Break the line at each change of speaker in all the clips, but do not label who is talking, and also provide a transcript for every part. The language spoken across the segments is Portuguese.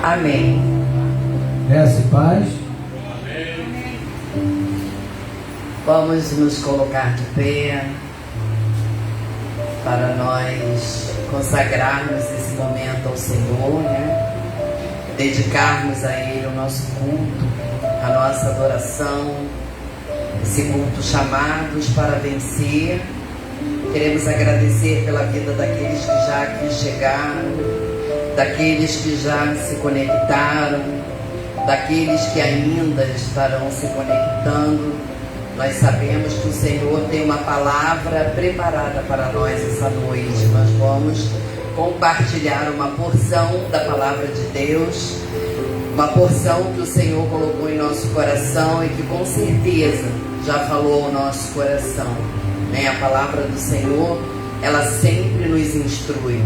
Amém.
Graça e paz.
Vamos nos colocar de pé para nós consagrarmos esse momento ao Senhor, né? Dedicarmos a Ele o nosso culto, a nossa adoração, esse culto chamados para vencer. Queremos agradecer pela vida daqueles que já aqui chegaram, daqueles que já se conectaram, daqueles que ainda estarão se conectando. Nós sabemos que o Senhor tem uma palavra preparada para nós essa noite. Nós vamos compartilhar uma porção da palavra de Deus, uma porção que o Senhor colocou em nosso coração e que com certeza já falou ao nosso coração, né? A palavra do Senhor, ela sempre nos instrui,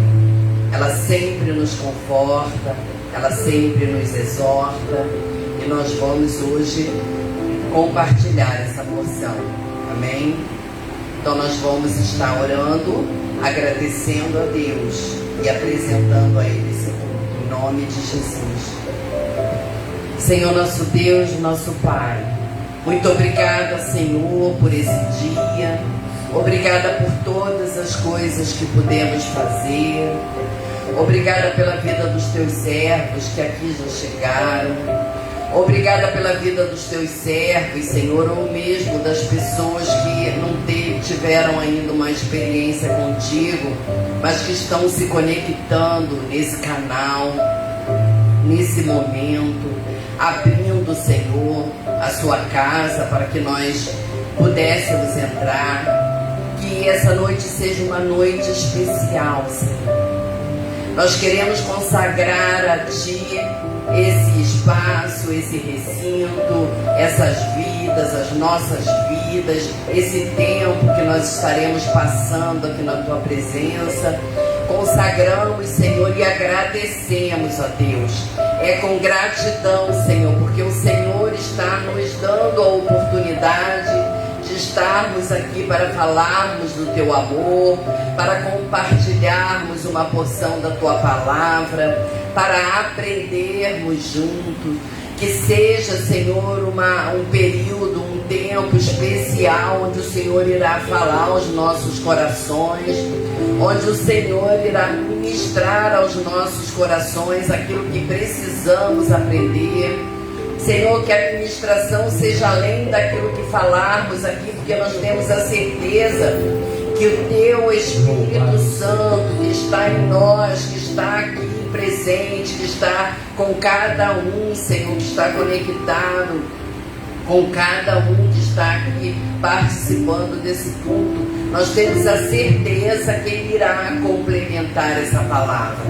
ela sempre nos conforta, ela sempre nos exorta, e nós vamos hoje compartilhar essa porção, amém? Então nós vamos estar orando, agradecendo a Deus e apresentando a Ele esse culto, em nome de Jesus. Senhor nosso Deus, nosso Pai, muito obrigada, Senhor, por esse dia. Obrigada por todas as coisas que pudemos fazer. Obrigada pela vida dos teus servos que aqui já chegaram. Obrigada pela vida dos teus servos, Senhor, ou mesmo das pessoas que não tiveram ainda uma experiência contigo, mas que estão se conectando nesse canal, nesse momento, abrindo, Senhor, a sua casa para que nós pudéssemos entrar. Que essa noite seja uma noite especial, Senhor. Nós queremos consagrar a Ti esse espaço, esse recinto, essas vidas, as nossas vidas, esse tempo que nós estaremos passando aqui na Tua presença. Consagramos, Senhor, e agradecemos a Deus. É com gratidão, Senhor, porque o Senhor está nos dando a oportunidade de estarmos aqui para falarmos do Teu amor, para compartilharmos uma porção da Tua palavra, para aprendermos juntos. Que seja, Senhor, um período, um tempo especial onde o Senhor irá falar aos nossos corações, onde o Senhor irá ministrar aos nossos corações aquilo que precisamos aprender. Senhor, que a ministração seja além daquilo que falarmos aqui, porque nós temos a certeza que o Teu Espírito Santo que está em nós, que está aqui presente, que está com cada um, Senhor, que está conectado com cada um que está aqui participando desse culto, nós temos a certeza que Ele irá complementar essa palavra.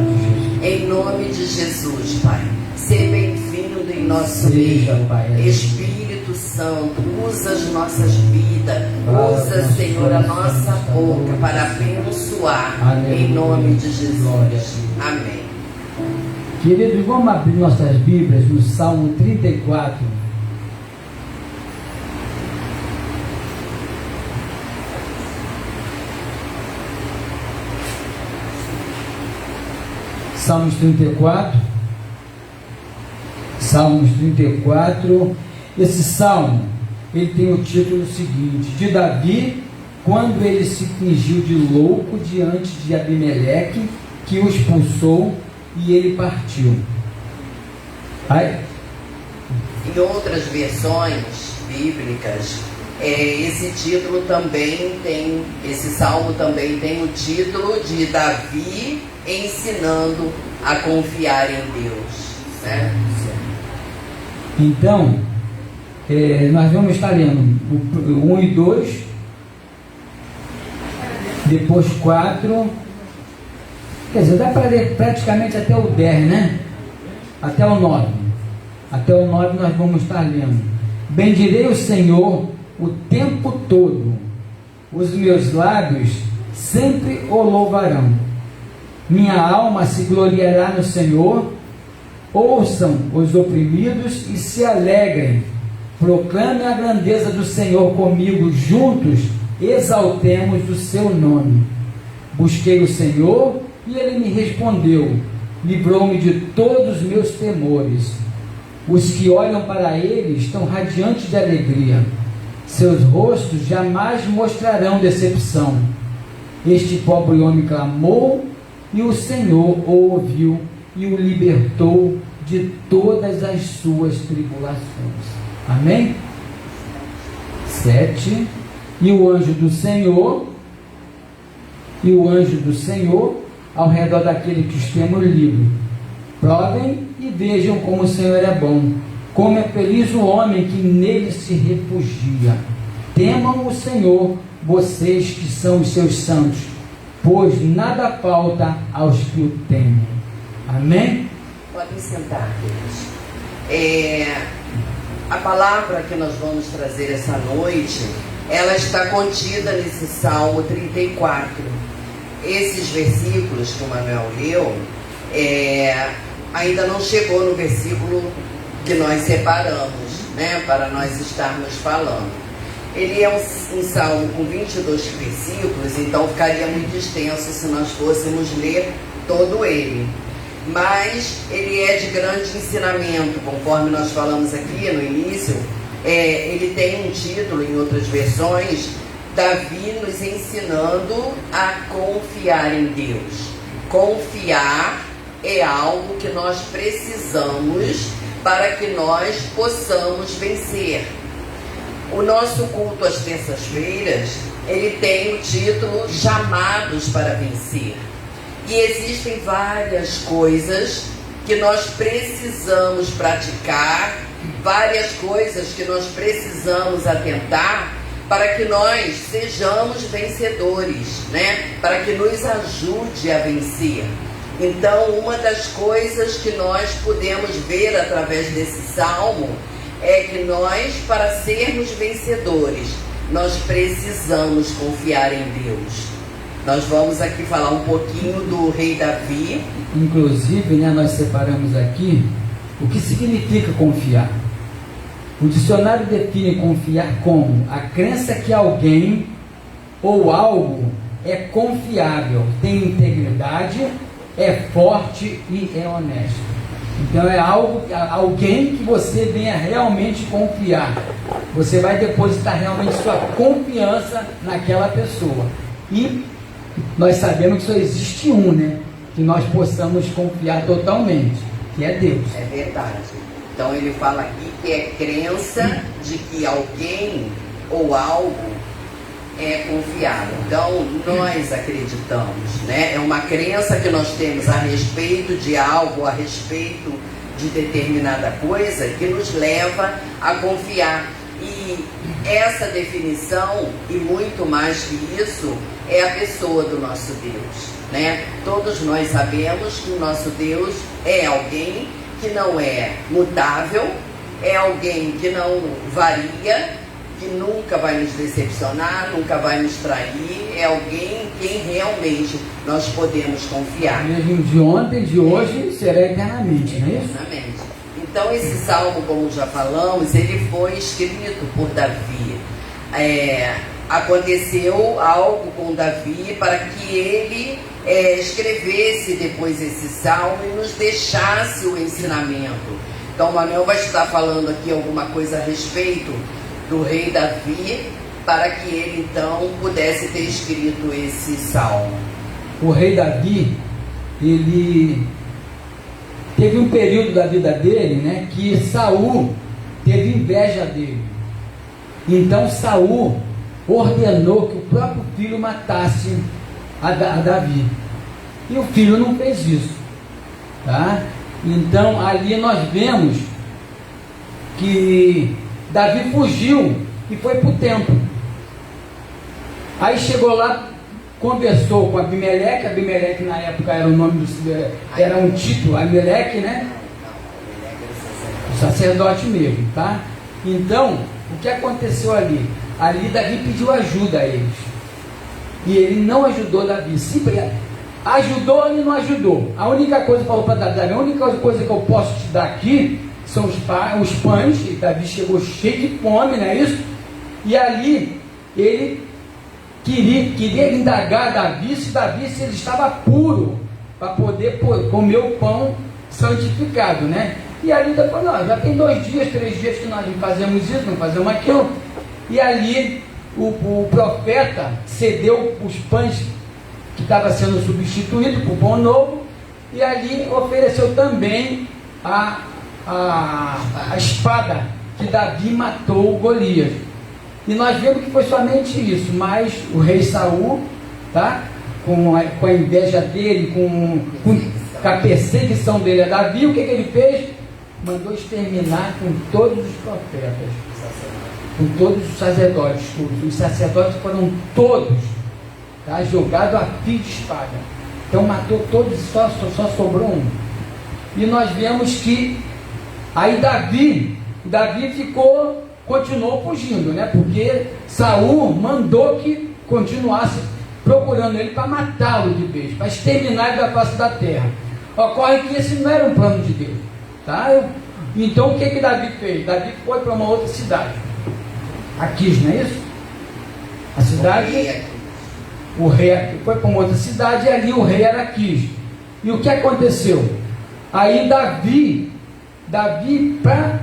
Em nome de Jesus, Pai, seja bem-vindo em nosso meio. Espírito Santo, usa as nossas vidas, usa, Senhor, a nossa boca para abençoar. Em nome de Jesus. Amém.
Queridos, vamos abrir nossas Bíblias no Salmo 34. Salmos 34. Salmos 34. Esse salmo, ele tem o título seguinte: de Davi, quando ele se fingiu de louco diante de Abimeleque, que o expulsou, e ele partiu. Aí,
em outras versões bíblicas, esse título também tem, esse salmo também tem o título de Davi ensinando a confiar em Deus, né?
Então, nós vamos estar lendo o 1 e 2, depois 4. Quer dizer, dá para ler praticamente até o 10, né? Até o 9. Até o 9 nós vamos estar lendo. Bendirei o Senhor o tempo todo. Os meus lábios sempre o louvarão. Minha alma se gloriará no Senhor. Ouçam os oprimidos e se alegrem. Proclamem a grandeza do Senhor comigo. Juntos exaltemos o seu nome. Busquei o Senhor e Ele me respondeu. livrou-me de todos os meus temores. Os que olham para ele estão radiantes de alegria. Seus rostos jamais mostrarão decepção. Este pobre homem clamou, e o Senhor o ouviu e o libertou de todas as suas tribulações. Amém? 7. E o anjo do Senhor, ao redor daquele que os tem no livro. Provem e vejam como o Senhor é bom, como é feliz o homem que nele se refugia. Temam o Senhor, vocês que são os seus santos, pois nada falta aos que o temem. Amém?
Podem sentar, queridos. A palavra que nós vamos trazer essa noite, ela está contida nesse Salmo 34. Esses versículos que o Manuel leu, ainda não chegou no versículo que nós separamos, né, para nós estarmos falando. Ele é um salmo com 22 versículos, então ficaria muito extenso se nós fôssemos ler todo ele. Mas ele é de grande ensinamento, conforme nós falamos aqui no início. Ele tem um título em outras versões, Davi nos ensinando a confiar em Deus. Confiar é algo que nós precisamos para que nós possamos vencer. O nosso culto às terças-feiras, ele tem o título Chamados para Vencer. E existem várias coisas que nós precisamos praticar, várias coisas que nós precisamos atentar para que nós sejamos vencedores, né? Para que nos ajude a vencer. Então, uma das coisas que nós podemos ver através desse salmo é que nós, para sermos vencedores, nós precisamos confiar em Deus. Nós vamos aqui falar um pouquinho do rei Davi.
Inclusive, né, nós separamos aqui o que significa confiar. O dicionário define confiar como a crença que alguém ou algo é confiável, tem integridade, é forte e é honesto. Então é alguém que você venha realmente confiar. Você vai depositar realmente sua confiança naquela pessoa. E nós sabemos que só existe um, né? Que nós possamos confiar totalmente, que é Deus.
É verdade. Então ele fala aqui que é crença de que alguém ou algo é confiável. Então nós acreditamos, né? É uma crença que nós temos a respeito de algo, a respeito de determinada coisa, que nos leva a confiar. E essa definição, e muito mais que isso, é a pessoa do nosso Deus, né? Todos nós sabemos que o nosso Deus é alguém que não é mutável, é alguém que não varia, que nunca vai nos decepcionar, nunca vai nos trair, é alguém em quem realmente nós podemos confiar.
Mesmo de ontem, de hoje, será eternamente, não é isso?
Eternamente. Então esse salmo, como já falamos, ele foi escrito por Davi. Aconteceu algo com Davi para que ele escrevesse depois esse salmo e nos deixasse o ensinamento. Então o Manuel vai estar falando aqui alguma coisa a respeito do rei Davi, para que ele então pudesse ter escrito esse salmo.
O rei Davi, ele teve um período da vida dele, né, que Saul teve inveja dele. Então Saul ordenou que o próprio filho matasse a Davi. E o filho não fez isso, tá? Então ali nós vemos que Davi fugiu e foi para o templo. Aí chegou lá, conversou com Abimeleque. Abimeleque na época era o nome do, era um título, Abimeleque, né? O sacerdote mesmo, tá? Então, o que aconteceu ali? Ali Davi pediu ajuda a eles. E ele não ajudou Davi. Simples, ajudou e não ajudou. A única coisa que falou para Davi, a única coisa que eu posso te dar aqui são os pães. E Davi chegou cheio de fome, não é isso? E ali ele queria indagar Davi se ele estava puro para poder comer o pão santificado, né? E ali depois, não, já tem 2 dias, 3 dias que nós não fazemos isso, não fazemos aquilo. E ali o profeta cedeu os pães que estava sendo substituído por pão novo, e ali ofereceu também a espada que Davi matou Golias. E nós vemos que foi somente isso, mas o rei Saul, tá? Com a inveja dele, com a perseguição dele a Davi, o que ele fez? Mandou exterminar com todos os profetas, com todos os sacerdotes. Os sacerdotes foram todos, tá, jogados a fio de espada. Então matou todos e só sobrou um. E nós vemos que aí Davi continuou fugindo, né? Porque Saul mandou que continuasse procurando ele para matá-lo de vez, para exterminar ele da face da terra. Ocorre que esse não era um plano de Deus, tá? Então o que Davi fez? Davi foi para uma outra cidade, Aquis, não é isso? A cidade, o rei foi para uma outra cidade, e ali o rei era Aquis. E o que aconteceu? Aí Davi para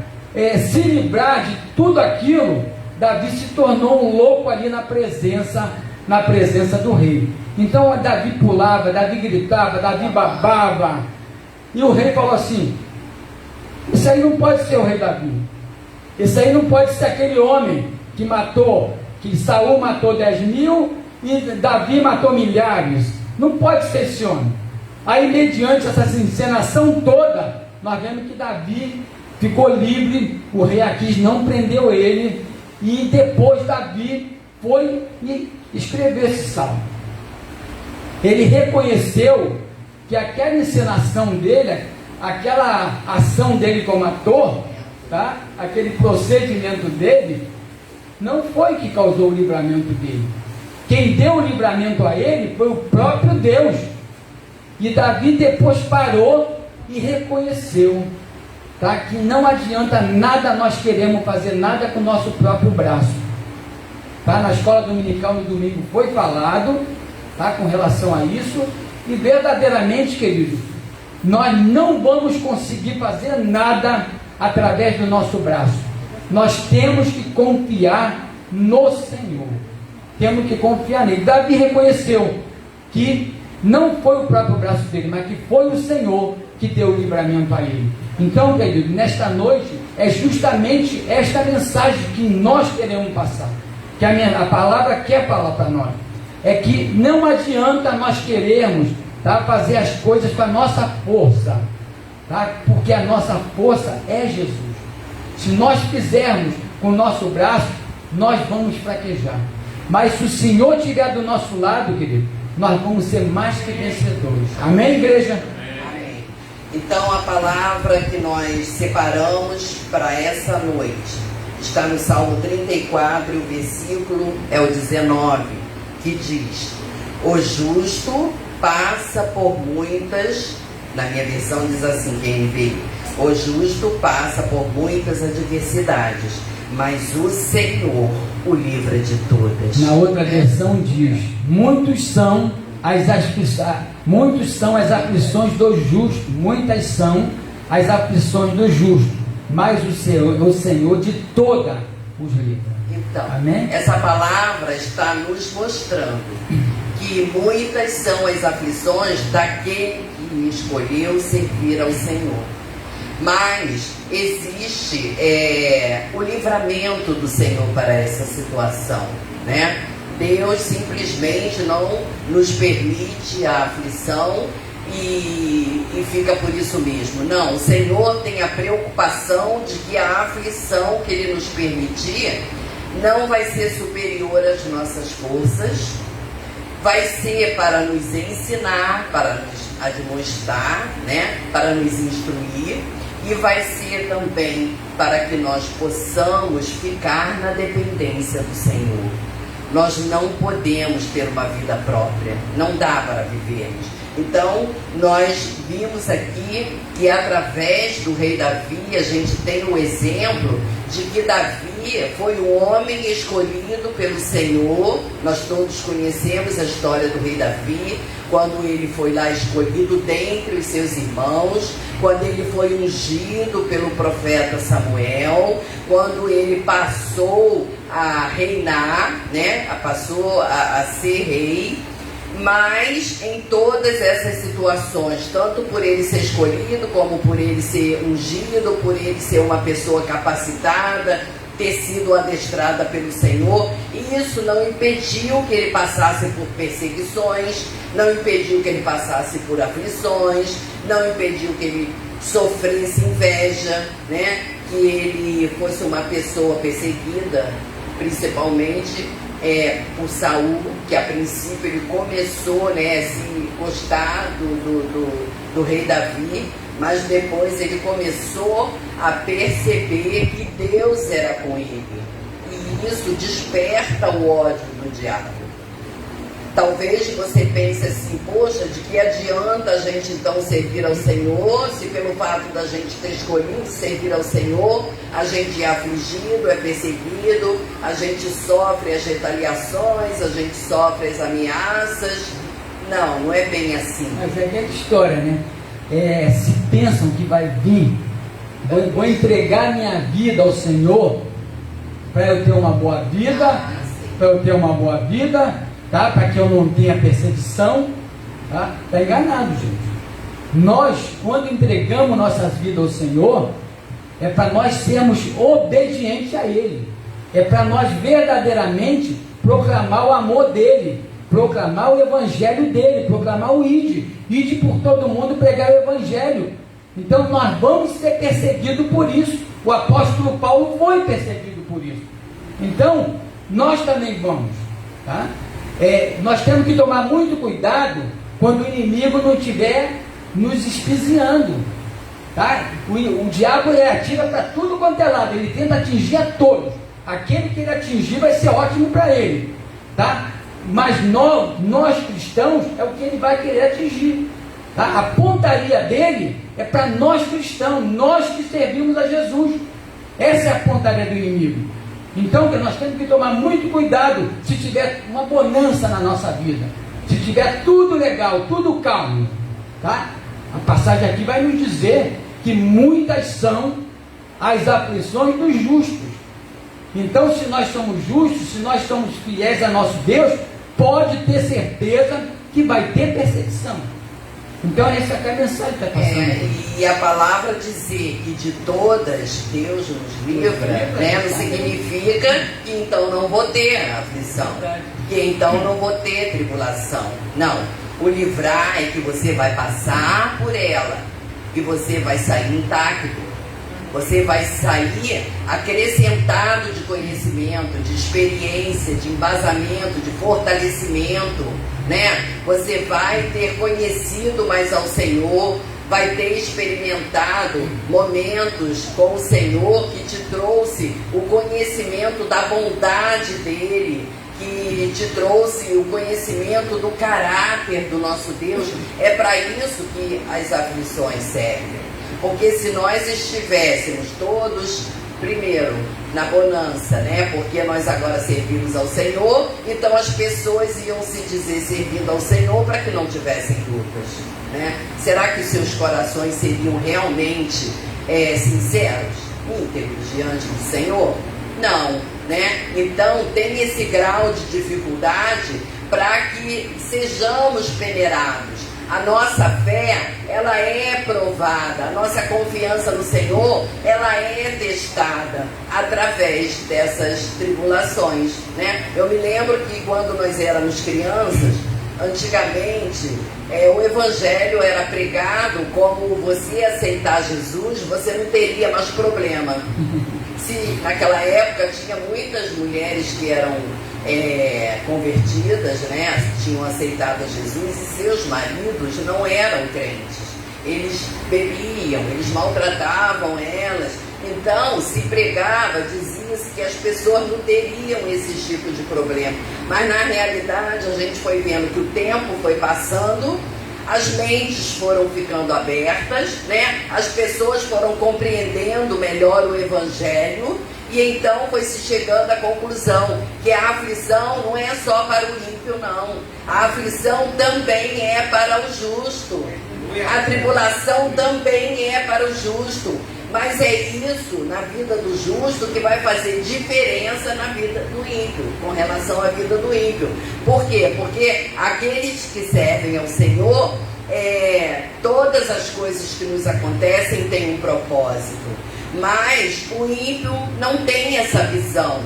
se livrar de tudo aquilo, Davi se tornou um louco ali na presença do rei. Então Davi pulava, Davi gritava, Davi babava, e o rei falou assim: isso aí não pode ser o rei Davi, isso aí não pode ser aquele homem que Saul matou 10.000 e Davi matou milhares, não pode ser esse homem. Aí, mediante essa encenação toda, nós vemos que Davi ficou livre, o rei Aquis não prendeu ele, e depois Davi foi e escreveu esse salmo. Ele reconheceu que aquela encenação dele, aquela ação dele como ator, tá? Aquele procedimento dele, não foi que causou o livramento dele. Quem deu o livramento a ele foi o próprio Deus. E Davi depois parou e reconheceu, tá? Que não adianta nada nós queremos fazer nada com o nosso próprio braço. Tá? Na escola dominical no domingo foi falado, tá? Com relação a isso, e verdadeiramente, querido, nós não vamos conseguir fazer nada através do nosso braço. Nós temos que confiar no Senhor, temos que confiar nele. Davi reconheceu que não foi o próprio braço dele, mas que foi o Senhor que deu o livramento a ele. Então, querido, nesta noite é justamente esta mensagem que nós queremos passar, que a palavra quer falar para nós, é que não adianta nós querermos, tá, fazer as coisas com a nossa força, tá, porque a nossa força é Jesus. Se nós fizermos com o nosso braço, nós vamos fraquejar. Mas se o Senhor estiver do nosso lado, querido, nós vamos ser mais que vencedores. Amém, igreja?
Amém. Então a palavra que nós separamos para essa noite está no Salmo 34, o versículo é o 19, que diz: o justo passa por muitas, na minha versão diz assim, quem veio, o justo passa por muitas adversidades, mas o Senhor o livra de todas.
Na outra versão diz: muitos são as aflições do justo, muitas são as aflições do justo, mas o Senhor de toda os livra.
Então,
amém?
Essa palavra está nos mostrando que muitas são as aflições daquele que escolheu servir ao Senhor. Mas existe o livramento do Senhor para essa situação, né? Deus simplesmente não nos permite a aflição e fica por isso mesmo. Não, o Senhor tem a preocupação de que a aflição que Ele nos permitir não vai ser superior às nossas forças, vai ser para nos ensinar, para nos admoestar, né? Para nos instruir, e vai ser também para que nós possamos ficar na dependência do Senhor. Nós não podemos ter uma vida própria, não dá para vivermos. Então, nós vimos aqui que através do rei Davi, a gente tem o exemplo de que Davi Davi foi um homem escolhido pelo Senhor. Nós todos conhecemos a história do rei Davi, quando ele foi lá escolhido dentre os seus irmãos, quando ele foi ungido pelo profeta Samuel, quando ele passou a reinar, né? Passou a ser rei. Mas em todas essas situações, tanto por ele ser escolhido, como por ele ser ungido, por ele ser uma pessoa capacitada, ter sido adestrada pelo Senhor, isso não impediu que ele passasse por perseguições, não impediu que ele passasse por aflições, não impediu que ele sofresse inveja, né? Que ele fosse uma pessoa perseguida, principalmente por Saul, que a princípio ele começou, né, a se gostar do rei Davi, mas depois ele começou a perceber que Deus era com ele, e isso desperta o ódio do diabo. Talvez você pense assim: poxa, de que adianta a gente então servir ao Senhor, se pelo fato da gente ter escolhido servir ao Senhor, a gente é afligido, é perseguido, a gente sofre as retaliações, a gente sofre as ameaças. Não, não é bem assim.
Mas é aquela história, né? Se pensam que vai vir, vou entregar minha vida ao Senhor para eu ter uma boa vida, tá? Para que eu não tenha perseguição, tá? Está enganado, gente. Nós, quando entregamos nossas vidas ao Senhor, é para nós sermos obedientes a Ele, é para nós verdadeiramente proclamar o amor dEle, proclamar o Evangelho dEle, proclamar o ide por todo mundo pregar o Evangelho. Então nós vamos ser perseguidos por isso. O apóstolo Paulo foi perseguido por isso. Então nós também vamos, tá? Nós temos que tomar muito cuidado quando o inimigo não estiver nos espiziando, tá? O diabo atira para tudo quanto é lado, ele tenta atingir a todos. Aquele que ele atingir vai ser ótimo para ele, tá? Mas nós cristãos é o que ele vai querer atingir, tá? A pontaria dele é para nós cristãos, nós que servimos a Jesus. Essa é a pontaria do inimigo. Então nós temos que tomar muito cuidado se tiver uma bonança na nossa vida, se tiver tudo legal, tudo calmo, tá? A passagem aqui vai nos dizer que muitas são as aflições dos justos. Então, se nós somos justos, se nós somos fiéis a nosso Deus, pode ter certeza que vai ter perseguição. Então essa é a mensagem que está passando.
E a palavra dizer que de todas Deus nos livra, né, não significa que então não vou ter aflição, que então não vou ter tribulação. Não, o livrar é que você vai passar por ela e você vai sair intacto. Você vai sair acrescentado de conhecimento, de experiência, de embasamento, de fortalecimento, né? Você vai ter conhecido mais ao Senhor, vai ter experimentado momentos com o Senhor que te trouxe o conhecimento da bondade dEle, que te trouxe o conhecimento do caráter do nosso Deus. É para isso que as aflições servem. Porque se nós estivéssemos todos, primeiro, na bonança, né? Porque nós agora servimos ao Senhor, então as pessoas iam se dizer servindo ao Senhor para que não tivessem lutas, né? Será que os seus corações seriam realmente sinceros, íntegros diante do Senhor? Não, né? Então tem esse grau de dificuldade para que sejamos peneirados. A nossa fé, ela é provada, a nossa confiança no Senhor, ela é testada através dessas tribulações, né? Eu me lembro que quando nós éramos crianças, antigamente, o Evangelho era pregado como: você aceitar Jesus, você não teria mais problema. Se naquela época tinha muitas mulheres que eram convertidas, né, tinham aceitado Jesus, e seus maridos não eram crentes, eles bebiam, eles maltratavam elas. Então se pregava, dizia-se que as pessoas não teriam esse tipo de problema, mas na realidade a gente foi vendo que o tempo foi passando, as mentes foram ficando abertas, né? As pessoas foram compreendendo melhor o Evangelho, E então foi se chegando à conclusão que a aflição não é só para o ímpio, não. A aflição também é para o justo. A tribulação também é para o justo. Mas é isso na vida do justo que vai fazer diferença na vida do ímpio, com relação à vida do ímpio. Por quê? Porque aqueles que servem ao Senhor, todas as coisas que nos acontecem têm um propósito. Mas o ímpio não tem essa visão.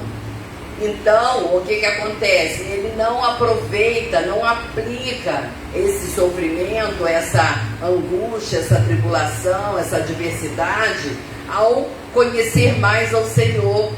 Então, o que acontece? Ele não aproveita, não aplica esse sofrimento, essa angústia, essa tribulação, essa adversidade ao conhecer mais ao Senhor,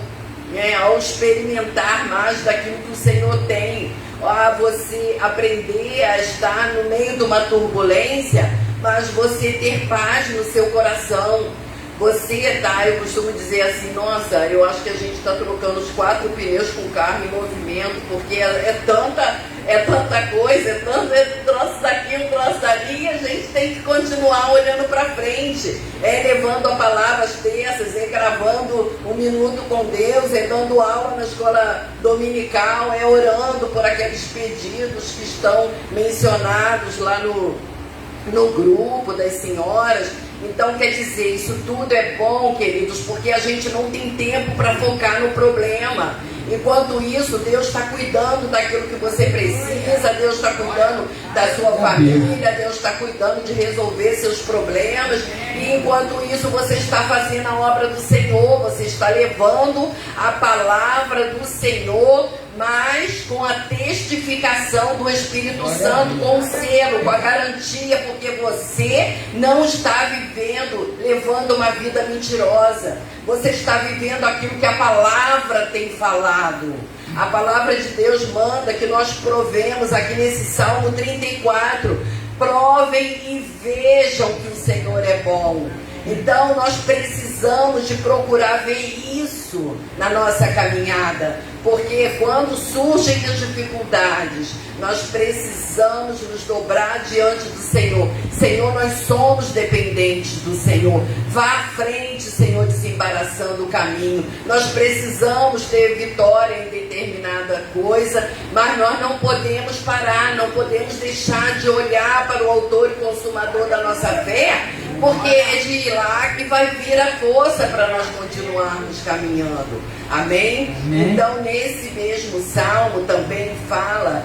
né? Ao experimentar mais daquilo que o Senhor tem, a você aprender a estar no meio de uma turbulência, mas você ter paz no seu coração. Eu costumo dizer assim, nossa, eu acho que a gente está trocando os 4 pneus com o carro em movimento, porque é tanta coisa, é tanto troço daqui, um troço dali, e a gente tem que continuar olhando para frente, levando a palavra às terças, gravando um minuto com Deus, dando aula na escola dominical, orando por aqueles pedidos que estão mencionados lá no grupo das senhoras. Então, quer dizer, isso tudo é bom, queridos, porque a gente não tem tempo para focar no problema. Enquanto isso, Deus está cuidando daquilo que você precisa, Deus está cuidando da sua família, Deus está cuidando de resolver seus problemas. E enquanto isso, você está fazendo a obra do Senhor, você está levando a palavra do Senhor, mas com a testificação do Espírito Santo, com o selo, com a garantia, porque você não está vivendo, levando uma vida mentirosa. Você está vivendo aquilo que a palavra tem falado. A palavra de Deus manda que nós provemos aqui nesse Salmo 34. Provem e vejam que o Senhor é bom. Então nós precisamos de procurar ver isso na nossa caminhada, porque quando surgem as dificuldades, nós precisamos nos dobrar diante do Senhor. Senhor, nós somos dependentes do Senhor. Vá à frente, Senhor, desembaraçando o caminho. Nós precisamos ter vitória em determinada coisa, mas nós não podemos parar, não podemos deixar de olhar para o autor e consumador da nossa fé, porque é de lá que vai vir a força para nós continuarmos caminhando. Amém? Amém? Então, nesse mesmo salmo também fala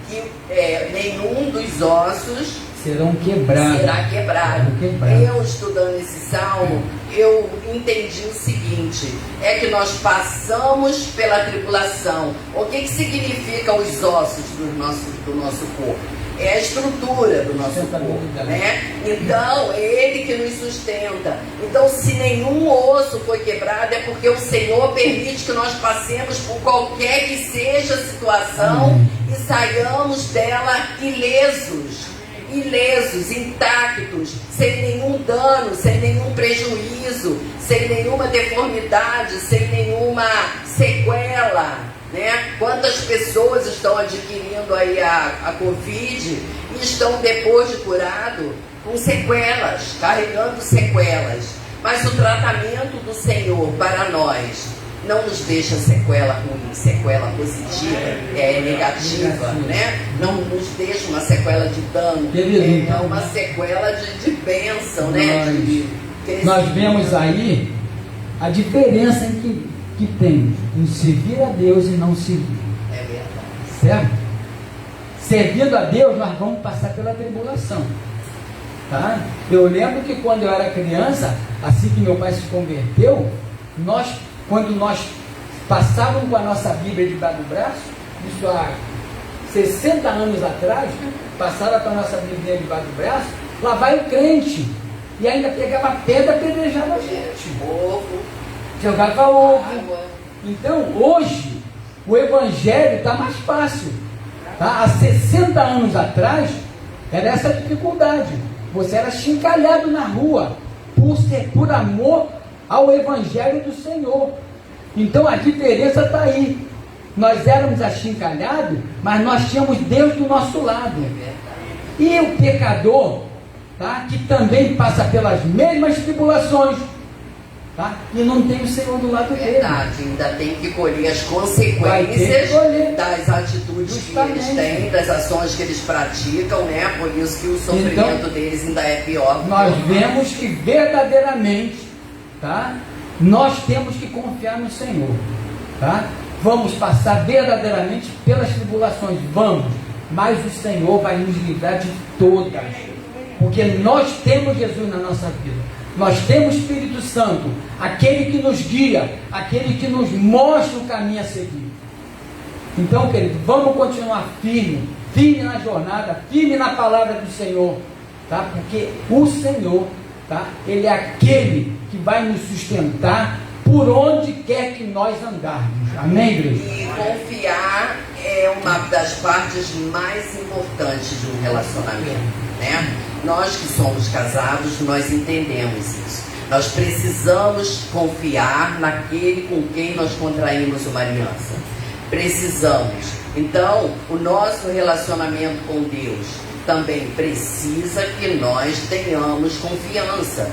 que nenhum dos ossos
será quebrado.
Eu, estudando esse salmo, eu entendi o seguinte: é que nós passamos pela tribulação. O que significa os ossos do nosso corpo? É a estrutura do nosso corpo, né? Então, é Ele que nos sustenta. Então, se nenhum osso foi quebrado, é porque o Senhor permite que nós passemos por qualquer que seja a situação e saiamos dela ilesos, intactos, sem nenhum dano, sem nenhum prejuízo, sem nenhuma deformidade, sem nenhuma sequela. Né? Quantas pessoas estão adquirindo aí a Covid e estão, depois de curado, com sequelas, carregando sequelas. Mas o tratamento do Senhor para nós não nos deixa sequela ruim, sequela positiva, negativa, né? Não nos deixa uma sequela de dano, é uma sequela de bênção, né?
Nós vemos aí a diferença que tem em servir a Deus e não servir.
É verdade.
Certo? Servindo a Deus, nós vamos passar pela tribulação. Tá? Eu lembro que quando eu era criança, assim que meu pai se converteu, quando nós passávamos com a nossa Bíblia debaixo do braço, isso há 60 anos atrás, passava com a nossa Bíblia debaixo do braço, lá vai o crente, e ainda pegava pedra, apedrejava a gente. Jogava ovo. Então, hoje, o Evangelho está mais fácil. Tá? Há 60 anos atrás, era essa dificuldade. Você era chincalhado na rua, por amor ao Evangelho do Senhor. Então, a diferença está aí. Nós éramos achincalhados, mas nós tínhamos Deus do nosso lado. E o pecador, tá? Que também passa pelas mesmas tribulações, tá? E não tem o Senhor do lado dele.
Verdade, ainda tem que colher as consequências das atitudes
justamente
que eles têm, das ações que eles praticam, né? Por isso que o sofrimento deles ainda é pior.
Nós vemos que verdadeiramente, tá? Nós temos que confiar no Senhor, tá? Vamos passar verdadeiramente pelas tribulações, vamos, mas o Senhor vai nos livrar de todas, porque nós temos Jesus na nossa vida, nós temos o Espírito Santo, aquele que nos guia, aquele que nos mostra o caminho a seguir. Então, querido, vamos continuar firme na jornada, firme na palavra do Senhor, tá? Porque o Senhor, tá? Ele é aquele que vai nos sustentar por onde quer que nós andarmos. Amém, igreja?
E confiar é uma das partes mais importantes de um relacionamento, né? Nós que somos casados, nós entendemos isso. Nós precisamos confiar naquele com quem nós contraímos uma aliança. Precisamos. Então, o nosso relacionamento com Deus também precisa que nós tenhamos confiança.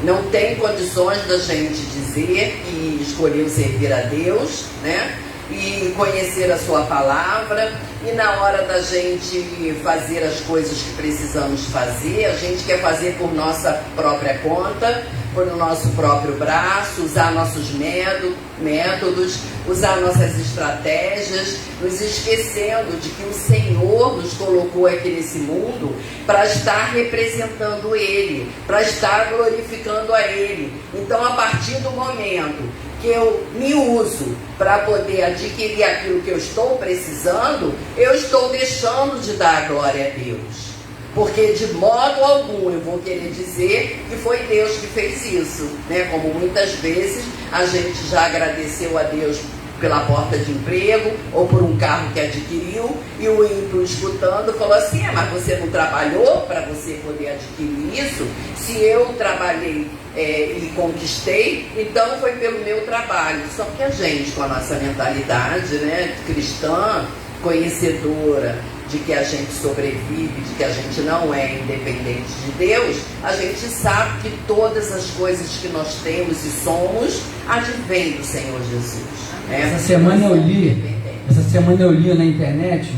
Não tem condições da gente dizer que escolheu servir a Deus, né? E conhecer a sua palavra, e na hora da gente fazer as coisas que precisamos fazer, a gente quer fazer por nossa própria conta, por nosso próprio braço, usar nossos métodos, usar nossas estratégias, nos esquecendo de que o Senhor nos colocou aqui nesse mundo para estar representando Ele, para estar glorificando a Ele. Então, a partir do momento que eu me uso para poder adquirir aquilo que eu estou precisando, eu estou deixando de dar a glória a Deus. Porque de modo algum eu vou querer dizer que foi Deus que fez isso, né? Como muitas vezes a gente já agradeceu a Deus pela porta de emprego ou por um carro que adquiriu, e o ímpio escutando falou assim: mas você não trabalhou para você poder adquirir isso? Se eu trabalhei e conquistei, então foi pelo meu trabalho. Só que a gente, com a nossa mentalidade, né, cristã, conhecedora de que a gente sobrevive, de que a gente não é independente de Deus, a gente sabe que todas as coisas que nós temos e somos advêm do Senhor Jesus.
Essa semana eu li na internet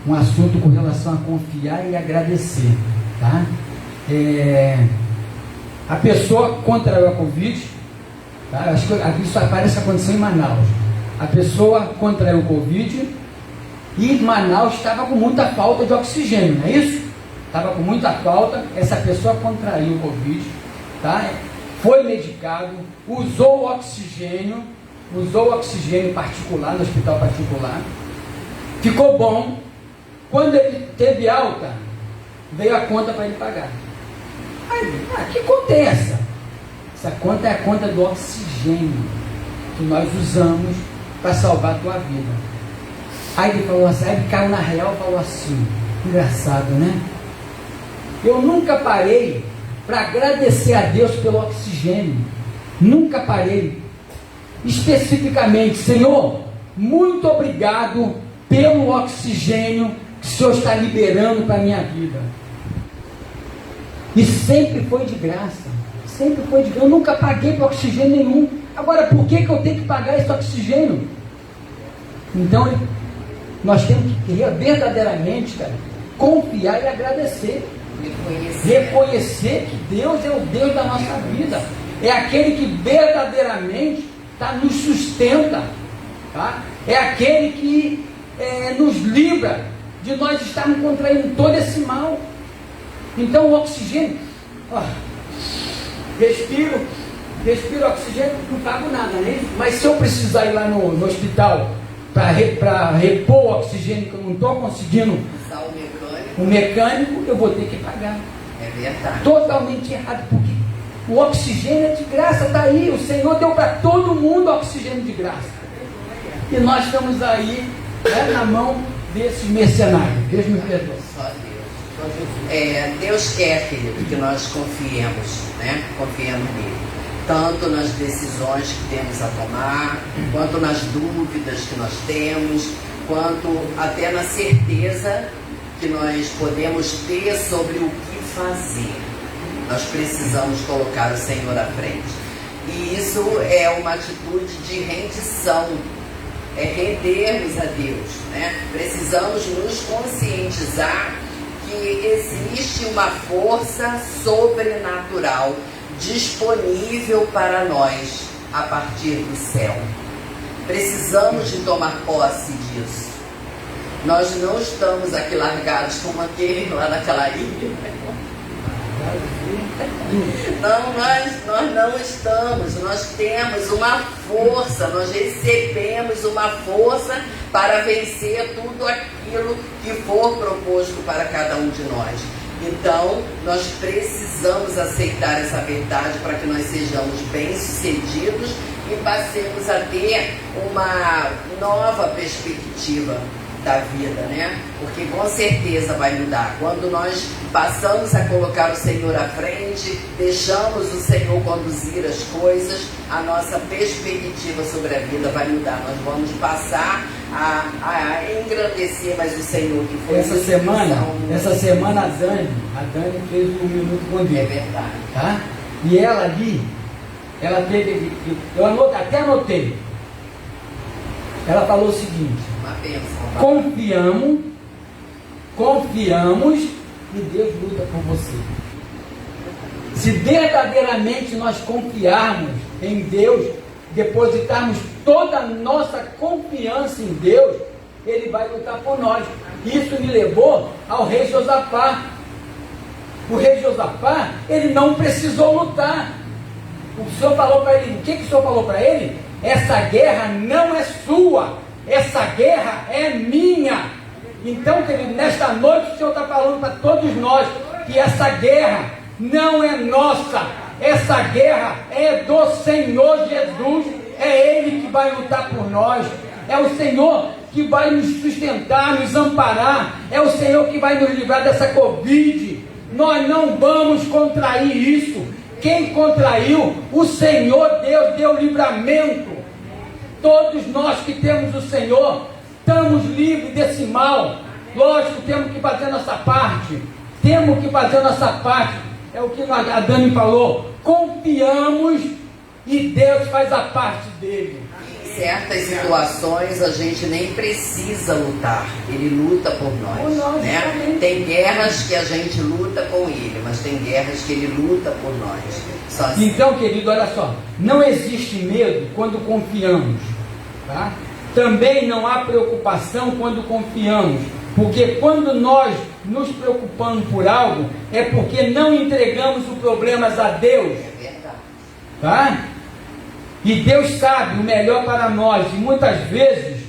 um assunto com relação a confiar e agradecer, tá? A pessoa contraiu a Covid, tá? Acho que isso parece acontecer em Manaus. A pessoa contraiu o Covid e Manaus estava com muita falta de oxigênio, não é isso? Estava com muita falta, essa pessoa contraiu o Covid, tá? Foi medicado, usou o oxigênio particular, no hospital particular, ficou bom. Quando ele teve alta, veio a conta para ele pagar. Que conta é essa? Essa conta é a conta do oxigênio que nós usamos para salvar a tua vida. Aí ele falou assim, aí ele caiu na real e falou assim, engraçado, né? Eu nunca parei para agradecer a Deus pelo oxigênio. Nunca parei. Especificamente, Senhor, muito obrigado pelo oxigênio que o Senhor está liberando para a minha vida. E sempre foi de graça. Sempre foi de graça. Eu nunca paguei por oxigênio nenhum. Agora, por que eu tenho que pagar esse oxigênio? Então, nós temos que verdadeiramente, cara, confiar e agradecer. Reconhecer que Deus é o Deus da nossa vida. É aquele que verdadeiramente nos sustenta, tá? É aquele que nos livra de nós estarmos contraindo todo esse mal. Então o oxigênio, respiro oxigênio, não pago nada, né? Mas se eu precisar ir lá no hospital para repor o oxigênio que eu não estou conseguindo, o mecânico, eu vou ter que pagar.
É verdade.
Totalmente errado, porque o oxigênio é de graça, está aí. O Senhor deu para todo mundo oxigênio de graça. E nós estamos aí, né, na mão desses mercenários. Deus me perdoe.
Só Deus. Deus quer, querido, que nós confiemos, né? Confiemos nele. Tanto nas decisões que temos a tomar, quanto nas dúvidas que nós temos, quanto até na certeza que nós podemos ter sobre o que fazer. Nós precisamos colocar o Senhor à frente. E isso é uma atitude de rendição, é rendermos a Deus, né? Precisamos nos conscientizar que existe uma força sobrenatural disponível para nós a partir do céu. Precisamos de tomar posse disso. Nós não estamos aqui largados como aquele lá naquela ilha. Não, nós não estamos. Nós temos uma força, nós recebemos uma força para vencer tudo aquilo que for proposto para cada um de nós. Então, nós precisamos aceitar essa verdade para que nós sejamos bem-sucedidos e passemos a ter uma nova perspectiva da vida, né? Porque com certeza vai mudar. Quando nós passamos a colocar o Senhor à frente, deixamos o Senhor conduzir as coisas, a nossa perspectiva sobre a vida vai mudar. Nós vamos passar a engrandecer mais o Senhor, que foi
essa semana a Dani fez um minuto com Deus.
É verdade.
Tá? E ela ali, ela teve, até anotei. Ela falou o seguinte: confiamos e Deus luta por você. Se verdadeiramente nós confiarmos em Deus, depositarmos toda a nossa confiança em Deus, Ele vai lutar por nós. Isso me levou ao rei Josafá. O rei Josafá, ele não precisou lutar. O Senhor falou para ele, o que o Senhor falou para ele? Essa guerra não é sua, essa guerra é minha. Então, querido, nesta noite o Senhor está falando para todos nós que essa guerra não é nossa, essa guerra é do Senhor Jesus. É Ele que vai lutar por nós, é o Senhor que vai nos sustentar, nos amparar, é o Senhor que vai nos livrar dessa Covid. Nós não vamos contrair isso. Quem contraiu? O Senhor Deus deu livramento. Todos nós que temos o Senhor estamos livres desse mal. Lógico, temos que fazer a nossa parte. Temos que fazer a nossa parte. É o que a Dani falou. Confiamos e Deus faz a parte dele.
Em certas situações a gente nem precisa lutar. Ele luta por nós, né? Tem guerras que a gente luta com Ele, mas tem guerras que Ele luta por nós. Só assim.
Então, querido, olha só. Não existe medo quando confiamos, tá? Também não há preocupação quando confiamos, porque quando nós nos preocupamos por algo, é porque não entregamos os problemas a Deus.
É verdade.
Tá? E Deus sabe o melhor para nós, e muitas vezes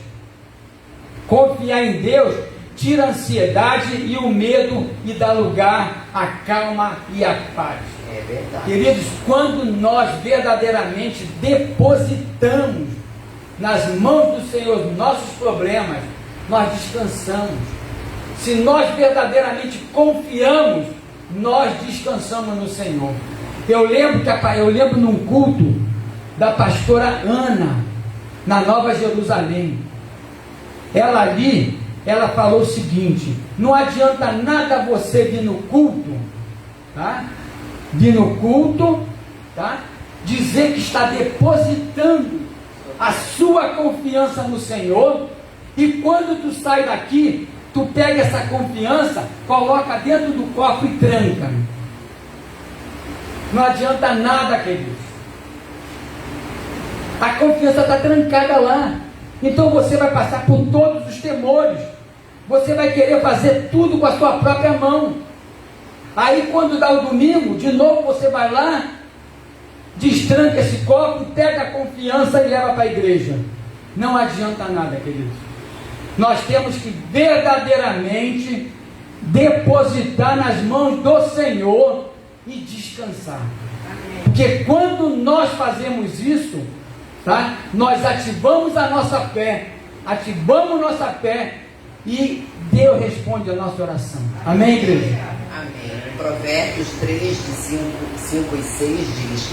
confiar em Deus tira a ansiedade e o medo e dá lugar à calma e à paz.
É verdade.
Queridos, quando nós verdadeiramente depositamos nas mãos do Senhor nossos problemas, nós descansamos. Se nós verdadeiramente confiamos, nós descansamos no Senhor. Eu lembro num culto da pastora Ana, na Nova Jerusalém. Ela falou o seguinte: não adianta nada você vir no culto, tá? Vir no culto, tá? Dizer que está depositando a sua confiança no Senhor, e quando tu sai daqui, tu pega essa confiança, coloca dentro do copo e tranca. Não adianta nada, queridos. A confiança está trancada lá. Então você vai passar por todos os temores. Você vai querer fazer tudo com a sua própria mão. Aí quando dá o domingo, de novo você vai lá, destranca esse copo, pega a confiança e leva para a igreja. Não adianta nada, queridos. Nós temos que verdadeiramente depositar nas mãos do Senhor e descansar. Porque quando nós fazemos isso, tá? Nós ativamos a nossa fé, e Deus responde a nossa oração. Amém, igreja?
Amém. Provérbios 3, de 5 e 6 diz: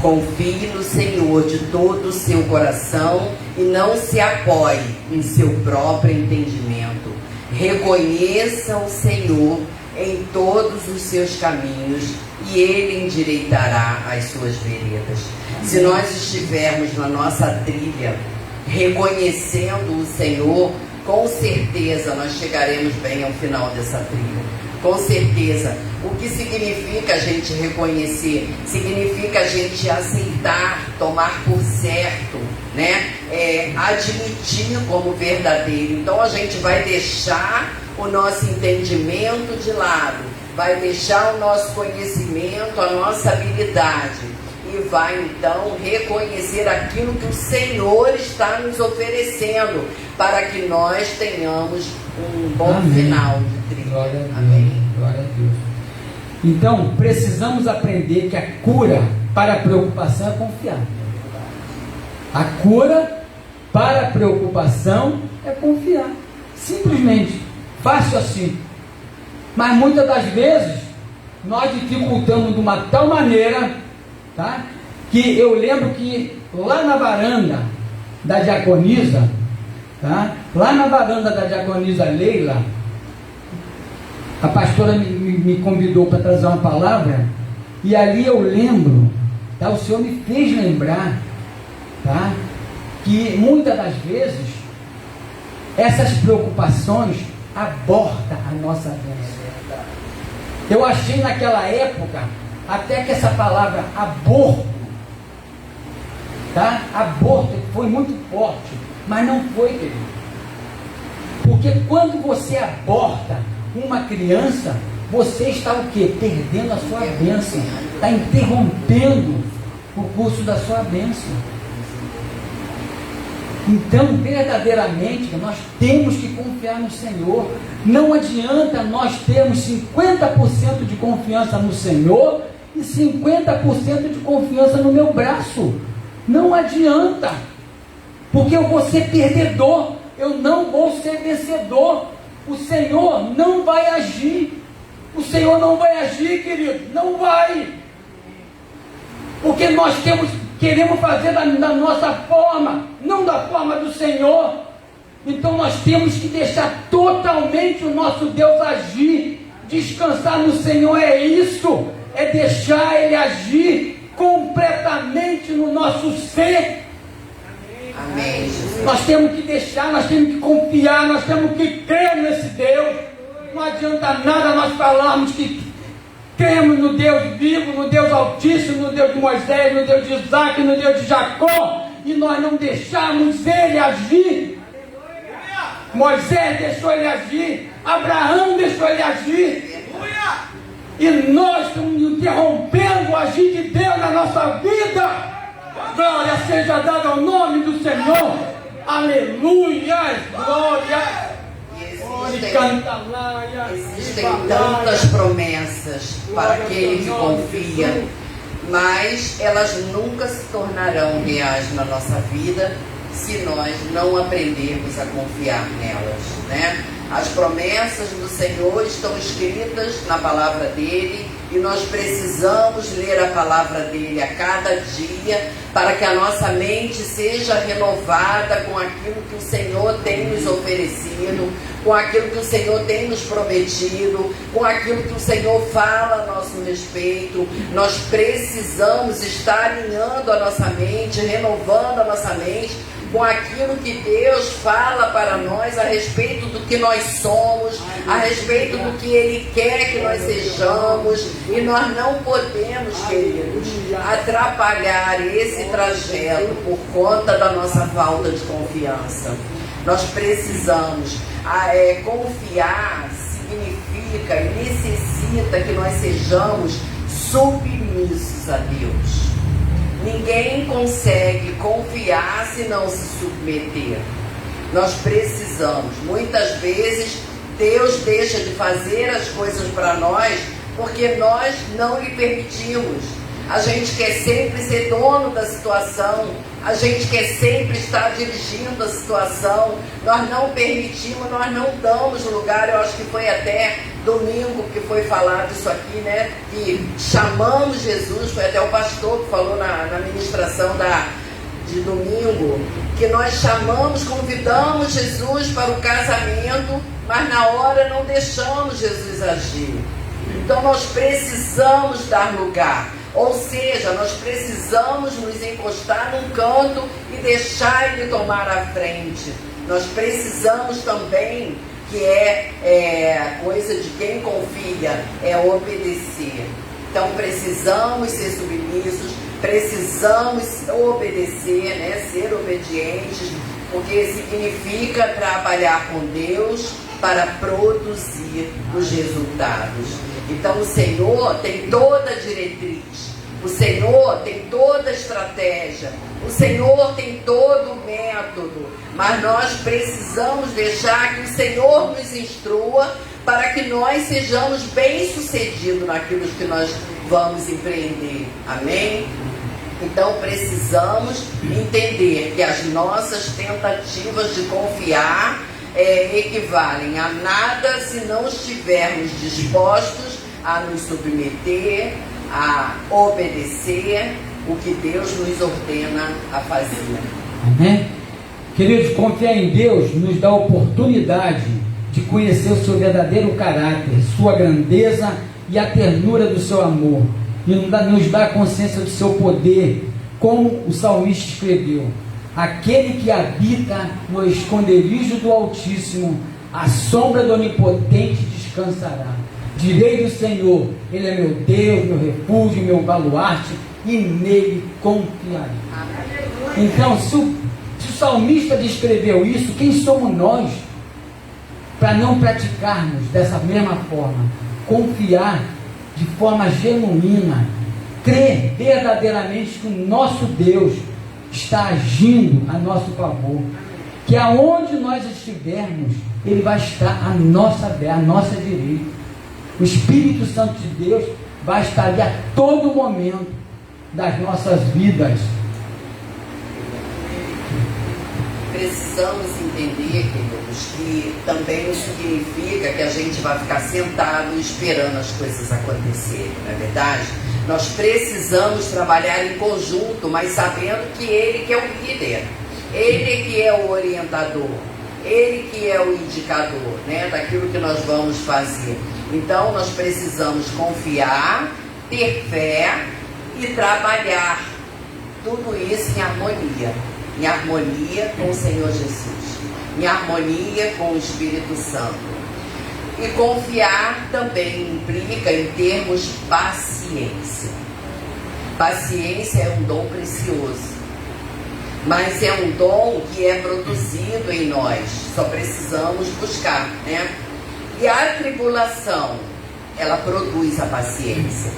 confie no Senhor de todo o seu coração e não se apoie em seu próprio entendimento. Reconheça o Senhor em todos os seus caminhos e Ele endireitará as suas veredas. Se nós estivermos na nossa trilha, reconhecendo o Senhor, com certeza nós chegaremos bem ao final dessa trilha. Com certeza. O que significa a gente reconhecer? Significa a gente aceitar, tomar por certo, né? Admitir como verdadeiro. Então a gente vai deixar o nosso entendimento de lado, vai deixar o nosso conhecimento, a nossa habilidade, e vai então reconhecer aquilo que o Senhor está nos oferecendo, para que nós tenhamos um bom final de trilha.
Glória a Deus.
Amém.
Glória a Deus. Então, precisamos aprender que a cura para a preocupação é confiar. A cura para a preocupação é confiar. Simplesmente. Fácil assim. Mas muitas das vezes nós dificultamos de uma tal maneira, tá? Que eu lembro que lá na varanda da diaconisa, tá? Lá na varanda da diaconisa Leila, a pastora me convidou para trazer uma palavra, e ali eu lembro, tá? O Senhor me fez lembrar, tá? Que muitas das vezes essas preocupações abortam a nossa bênção. Eu achei naquela época até que essa palavra aborto, tá? Aborto foi muito forte, mas não foi, querido. Porque quando você aborta uma criança, você está o quê? Perdendo a sua bênção, está interrompendo o curso da sua bênção. Então, verdadeiramente, nós temos que confiar no Senhor. Não adianta nós termos 50% de confiança no Senhor e 50% de confiança no meu braço. Não adianta, porque eu vou ser perdedor, eu não vou ser vencedor. O Senhor não vai agir. O Senhor não vai agir, querido, não vai. Porque nós queremos fazer da nossa forma, não da forma do Senhor. Então nós temos que deixar totalmente o nosso Deus agir. Descansar no Senhor é isso, é deixar Ele agir completamente no nosso ser.
Amém, Jesus.
Nós temos que deixar, nós temos que confiar, nós temos que crer nesse Deus. Não adianta nada nós falarmos que cremos no Deus vivo, no Deus Altíssimo, no Deus de Moisés, no Deus de Isaac, no Deus de Jacó, e nós não deixarmos Ele agir. Moisés deixou Ele agir, Abraão deixou Ele agir, e nós estamos interrompendo o agir de Deus na nossa vida. Glória seja dada ao nome do Senhor. Aleluia, glória.
Existem tantas promessas para aquele que confia, mas elas nunca se tornarão reais na nossa vida se nós não aprendermos a confiar nelas, né? As promessas do Senhor estão escritas na palavra dele, e nós precisamos ler a palavra dele a cada dia, para que a nossa mente seja renovada com aquilo que o Senhor tem nos oferecido, com aquilo que o Senhor tem nos prometido, com aquilo que o Senhor fala a nosso respeito. Nós precisamos estar alinhando a nossa mente, renovando a nossa mente com aquilo que Deus fala para nós a respeito do que nós somos, a respeito do que Ele quer que nós sejamos. E nós não podemos, queridos, atrapalhar esse trajeto por conta da nossa falta de confiança. Nós precisamos. Confiar significa e necessita que nós sejamos submissos a Deus. Ninguém consegue confiar se não se submeter. Nós precisamos. Muitas vezes Deus deixa de fazer as coisas para nós porque nós não lhe permitimos. A gente quer sempre ser dono da situação, a gente quer sempre estar dirigindo a situação. Nós não permitimos, nós não damos lugar. Eu acho que foi até domingo que foi falado isso aqui, né? Que chamamos Jesus, foi até o pastor que falou na ministração de domingo, que nós chamamos, convidamos Jesus para o casamento, mas na hora não deixamos Jesus agir. Então nós precisamos dar lugar. Ou seja, nós precisamos nos encostar num canto e deixar Ele tomar a frente. Nós precisamos também, que é coisa de quem confia, é obedecer. Então precisamos ser submissos, precisamos obedecer, né? Ser obedientes, porque significa trabalhar com Deus para produzir os resultados. Então o Senhor tem toda a diretriz, o Senhor tem toda a estratégia, o Senhor tem todo o método, mas nós precisamos deixar que o Senhor nos instrua para que nós sejamos bem-sucedidos naquilo que nós vamos empreender. Amém? Então precisamos entender que as nossas tentativas de confiar equivalem a nada se não estivermos dispostos a nos submeter, a obedecer o que Deus nos ordena a fazer.
Amém? Queridos, confiar em Deus nos dá a oportunidade de conhecer o seu verdadeiro caráter, sua grandeza e a ternura do seu amor, e nos dá a consciência do seu poder, como o salmista escreveu: aquele que habita no esconderijo do Altíssimo, à sombra do Onipotente descansará. Direi do Senhor, Ele é meu Deus, meu refúgio, meu baluarte, e nele confiarei. Então, se o salmista descreveu isso, quem somos nós para não praticarmos dessa mesma forma? Confiar de forma genuína, crer verdadeiramente que o nosso Deus está agindo a nosso favor, que aonde nós estivermos, Ele vai estar à nossa direita. O Espírito Santo de Deus vai estar ali a todo momento das nossas vidas.
Precisamos entender, queridos, que também não significa que a gente vai ficar sentado esperando as coisas acontecerem, não é verdade? Nós precisamos trabalhar em conjunto, mas sabendo que Ele que é o líder, Ele que é o orientador, Ele que é o indicador, né, daquilo que nós vamos fazer. Então nós precisamos confiar, ter fé e trabalhar tudo isso em harmonia com o Senhor Jesus, em harmonia com o Espírito Santo. E confiar também implica em termos paciência. Paciência é um dom precioso, mas é um dom que é produzido em nós, só precisamos buscar, né? E a tribulação, ela produz a paciência.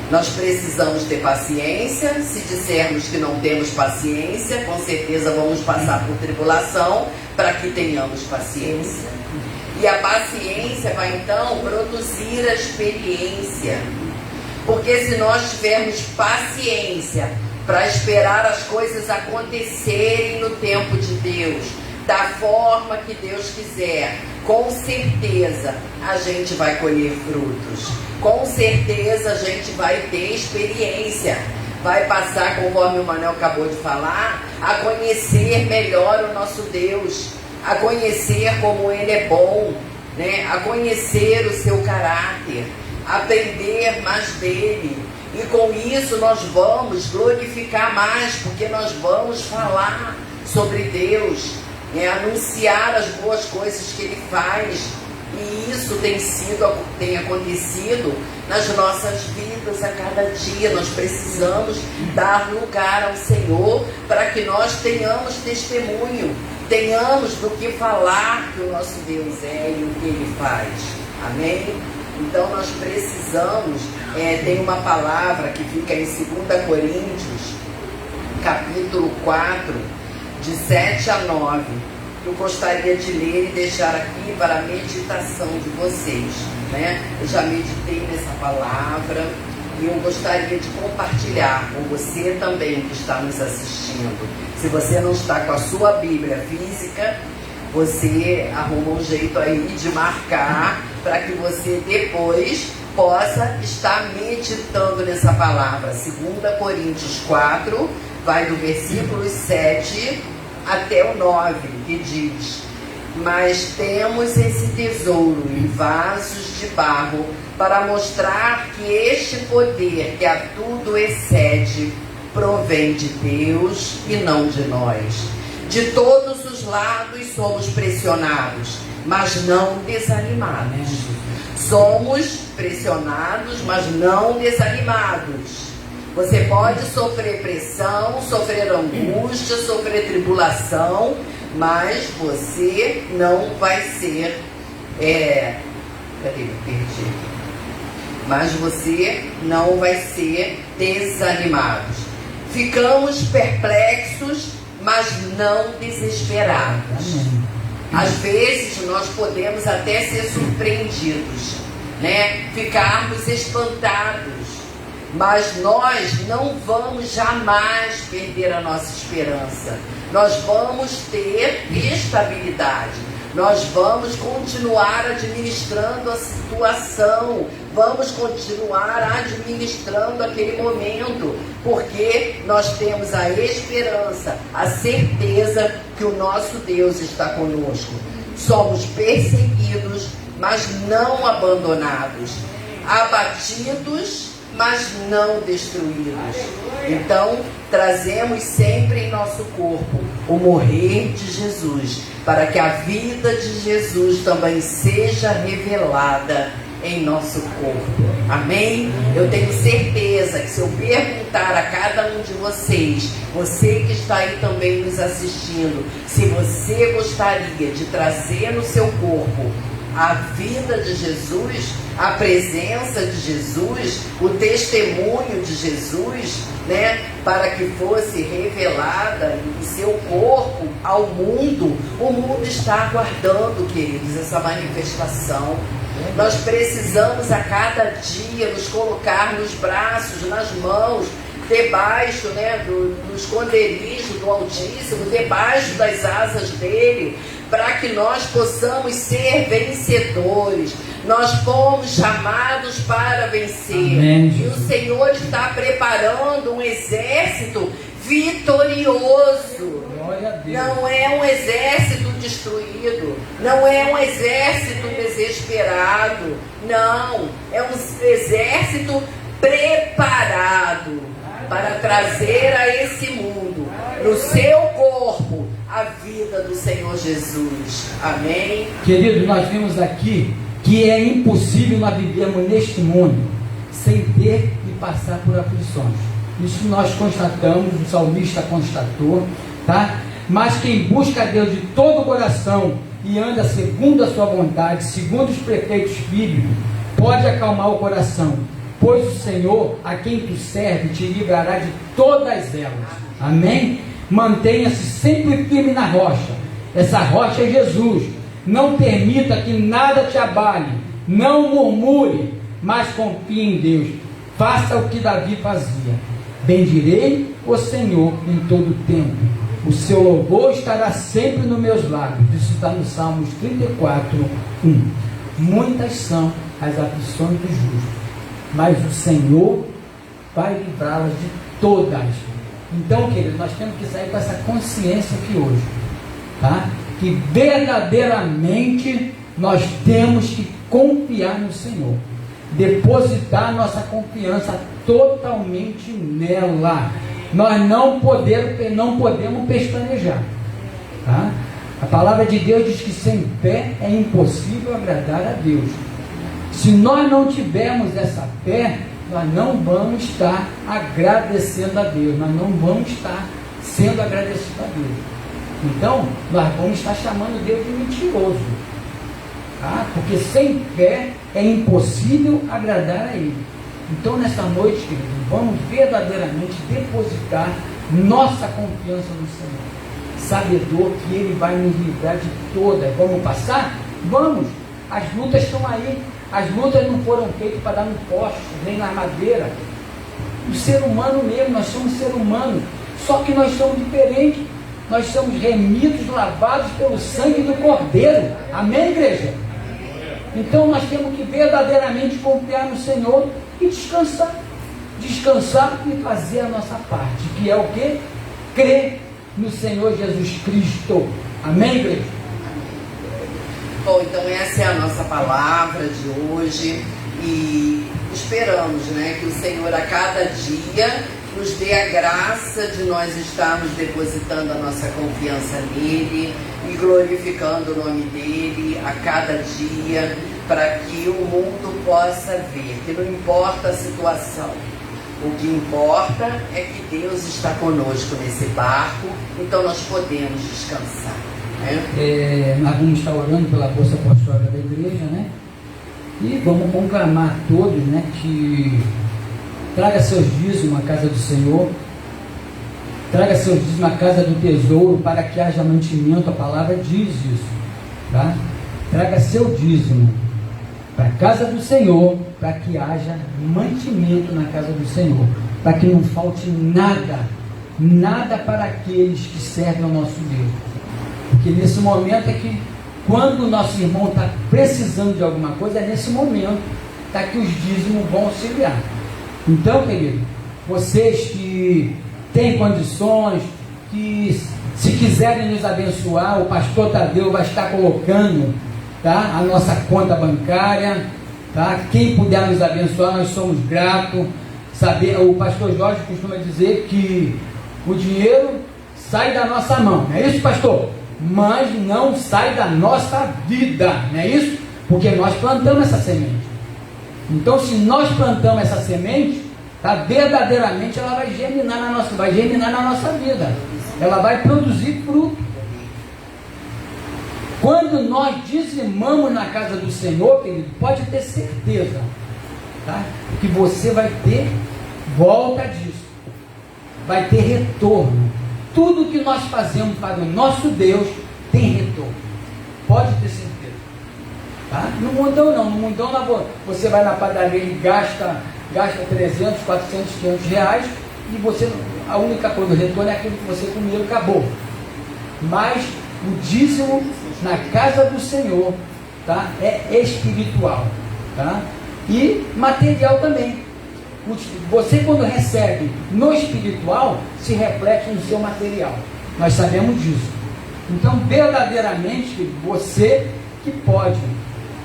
Nós precisamos ter paciência. Se dissermos que não temos paciência, com certeza vamos passar por tribulação para que tenhamos paciência. E a paciência vai então produzir a experiência. Porque se nós tivermos paciência para esperar as coisas acontecerem no tempo de Deus, da forma que Deus quiser, com certeza a gente vai colher frutos. Com certeza a gente vai ter experiência. Vai passar, conforme o Manuel acabou de falar, a conhecer melhor o nosso Deus, a conhecer como Ele é bom, né? A conhecer o seu caráter, aprender mais dele. E com isso nós vamos glorificar mais, porque nós vamos falar sobre Deus, anunciar as boas coisas que Ele faz. E isso tem acontecido nas nossas vidas a cada dia. Nós precisamos dar lugar ao Senhor para que nós tenhamos testemunho, tenhamos do que falar que o nosso Deus é e o que Ele faz. Amém? Então nós precisamos, tem uma palavra que fica em 2 Coríntios, capítulo 4, de 7 a 9, que eu gostaria de ler e deixar aqui para a meditação de vocês, né? Eu já meditei nessa palavra e eu gostaria de compartilhar com você também que está nos assistindo. Se você não está com a sua Bíblia física, você arruma um jeito aí de marcar para que você depois possa estar meditando nessa palavra. 2 Coríntios 4, vai do versículo 7 até o 9, que diz: mas temos esse tesouro em vasos de barro, para mostrar que este poder que a tudo excede provém de Deus e não de nós. De todos os lados somos pressionados, mas não desanimados. Somos pressionados, mas não desanimados. Você pode sofrer pressão, sofrer angústia, sofrer tribulação, mas você não vai ser... Mas você não vai ser desanimado. Ficamos perplexos, mas não desesperados. Às vezes nós podemos até ser surpreendidos, né? Ficarmos espantados, mas nós não vamos jamais perder a nossa esperança. Nós vamos ter estabilidade. Nós vamos continuar administrando a situação, vamos continuar administrando aquele momento, porque nós temos a esperança, a certeza que o nosso Deus está conosco. Somos perseguidos, mas não abandonados, abatidos, mas não destruídos. Então, trazemos sempre em nosso corpo o morrer de Jesus, para que a vida de Jesus também seja revelada em nosso corpo. Amém? Eu tenho certeza que se eu perguntar a cada um de vocês, você que está aí também nos assistindo, se você gostaria de trazer no seu corpo a vida de Jesus, a presença de Jesus, o testemunho de Jesus, né, para que fosse revelada em seu corpo ao mundo. O mundo está aguardando, queridos, essa manifestação. Nós precisamos a cada dia nos colocar nos braços, nas mãos, debaixo, né, do esconderijo do Altíssimo, debaixo das asas dele, para que nós possamos ser vencedores. Nós fomos chamados para vencer. Amém. E o Senhor está preparando um exército vitorioso. Não é um exército destruído, não é um exército desesperado, não, é um exército preparado para trazer a esse mundo, no seu corpo, a vida do Senhor Jesus. Amém?
Queridos, nós vimos aqui que é impossível nós vivermos neste mundo sem ter e passar por aflições. Isso nós constatamos, o salmista constatou, tá? Mas quem busca a Deus de todo o coração e anda segundo a sua vontade, segundo os preceitos bíblicos, pode acalmar o coração, pois o Senhor, a quem tu serves, te livrará de todas elas. Amém? Mantenha-se sempre firme na rocha. Essa rocha é Jesus. Não permita que nada te abale. Não murmure, mas confie em Deus. Faça o que Davi fazia. Bendirei o Senhor em todo o tempo. O seu louvor estará sempre nos meus lábios. Isso está no Salmos 34, 1. Muitas são as aflições do justo, mas o Senhor vai livrá-las de todas. Então, queridos, nós temos que sair com essa consciência aqui hoje, tá? Que verdadeiramente nós temos que confiar no Senhor, depositar nossa confiança totalmente nela. Nós não podemos pestanejar, tá? A palavra de Deus diz que sem fé é impossível agradar a Deus. Se nós não tivermos essa fé, nós não vamos estar agradecendo a Deus, nós não vamos estar sendo agradecidos a Deus. Então, nós vamos estar chamando Deus de mentiroso, tá? Porque sem fé é impossível agradar a Ele. Então, nessa noite, queridos, vamos verdadeiramente depositar nossa confiança no Senhor, sabedor que Ele vai nos livrar de todas. Vamos passar? Vamos! As lutas estão aí. As lutas não foram feitas para dar no poste, nem na madeira. O ser humano mesmo, nós somos ser humano, só que nós somos diferentes. Nós somos remidos, lavados pelo sangue do Cordeiro. Amém, igreja? Então nós temos que verdadeiramente confiar no Senhor e descansar. Descansar e fazer a nossa parte, que é o quê? Crer no Senhor Jesus Cristo. Amém, igreja?
Bom, então essa é a nossa palavra de hoje. E esperamos, né, que o Senhor a cada dia nos dê a graça de nós estarmos depositando a nossa confiança nele e glorificando o nome dele a cada dia, para que o mundo possa ver que não importa a situação, o que importa é que Deus está conosco nesse barco, então nós podemos descansar, né?
Nós vamos estar orando pela Bolsa Apostólica da Igreja, né? E vamos conclamar a todos, né, que traga seus dízimos à casa do Senhor, traga seus dízimos à casa do tesouro, para que haja mantimento. A palavra diz isso, tá? Traga seu dízimo para a casa do Senhor, para que haja mantimento na casa do Senhor, para que não falte nada para aqueles que servem ao nosso Deus. Porque nesse momento é que, quando o nosso irmão está precisando de alguma coisa, é nesse momento tá, que os dízimos vão auxiliar. Então, querido, vocês que têm condições, que se quiserem nos abençoar, o pastor Tadeu vai estar colocando, tá, a nossa conta bancária, tá? Quem puder nos abençoar, nós somos gratos. O pastor Jorge costuma dizer que o dinheiro sai da nossa mão, não é isso, pastor? Mas não sai da nossa vida, não é isso? Porque nós plantamos essa semente. Então, se nós plantamos essa semente, tá, verdadeiramente ela vai germinar na nossa vida. Ela vai produzir fruto. Quando nós dizimamos na casa do Senhor, querido, pode ter certeza, tá, que você vai ter volta disso. Vai ter retorno. Tudo que nós fazemos para o nosso Deus tem retorno. Pode ter certeza. Tá? No mundão não. No mundão você vai na padaria e gasta 300, 400, 500 reais e você, a única coisa do retorno é aquilo que você comeu e acabou. Mas o dízimo na casa do Senhor, tá, é espiritual, tá? E material também. Você, quando recebe no espiritual, se reflete no seu material. Nós sabemos disso. Então, verdadeiramente, você que pode,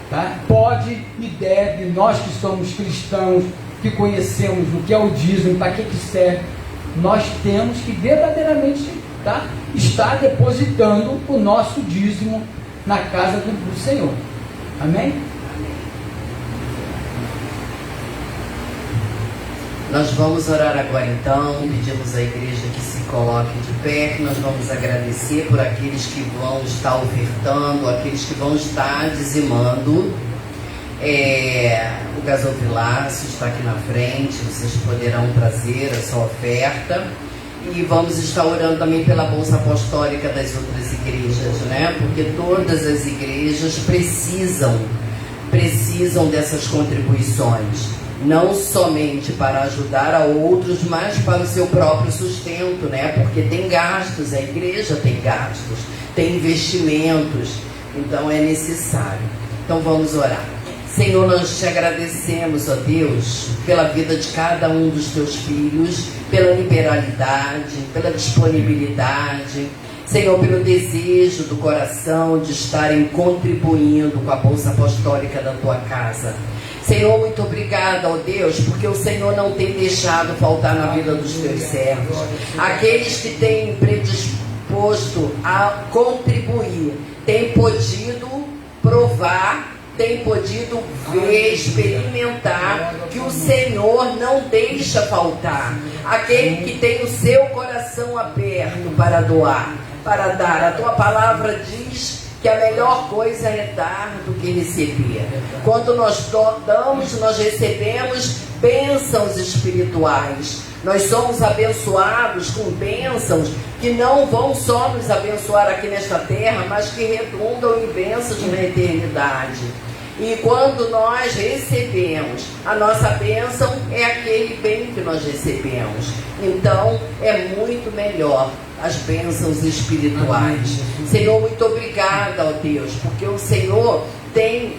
tá? Pode e deve, nós que somos cristãos, que conhecemos o que é o dízimo, para que serve, nós temos que verdadeiramente, tá, estar depositando o nosso dízimo na casa do Senhor. Amém?
Nós vamos orar agora então, pedimos à igreja que se coloque de pé, que nós vamos agradecer por aqueles que vão estar ofertando, aqueles que vão estar dizimando. O gasofilácio está aqui na frente, vocês poderão trazer a sua oferta. E vamos estar orando também pela Bolsa Apostólica das outras igrejas, né? Porque todas as igrejas precisam dessas contribuições. Não somente para ajudar a outros, mas para o seu próprio sustento, né? Porque tem gastos, a igreja tem gastos, tem investimentos, então é necessário. Então vamos orar. Senhor, nós te agradecemos, ó Deus, pela vida de cada um dos teus filhos, pela liberalidade, pela disponibilidade, Senhor, pelo desejo do coração de estarem contribuindo com a Bolsa Apostólica da tua casa. Senhor, muito obrigada, ó Deus, porque o Senhor não tem deixado faltar na vida dos teus servos. Aqueles que têm predisposto a contribuir, têm podido provar, têm podido ver, experimentar que o Senhor não deixa faltar. Aquele que tem o seu coração aberto para doar, para dar. A tua palavra diz que a melhor coisa é dar do que receber. Quando nós damos, nós recebemos bênçãos espirituais. Nós somos abençoados com bênçãos que não vão só nos abençoar aqui nesta terra, mas que redundam em bênçãos na eternidade. E quando nós recebemos, a nossa bênção é aquele bem que nós recebemos. Então, é muito melhor as bênçãos espirituais. Senhor, muito obrigada, ó Deus, porque o Senhor tem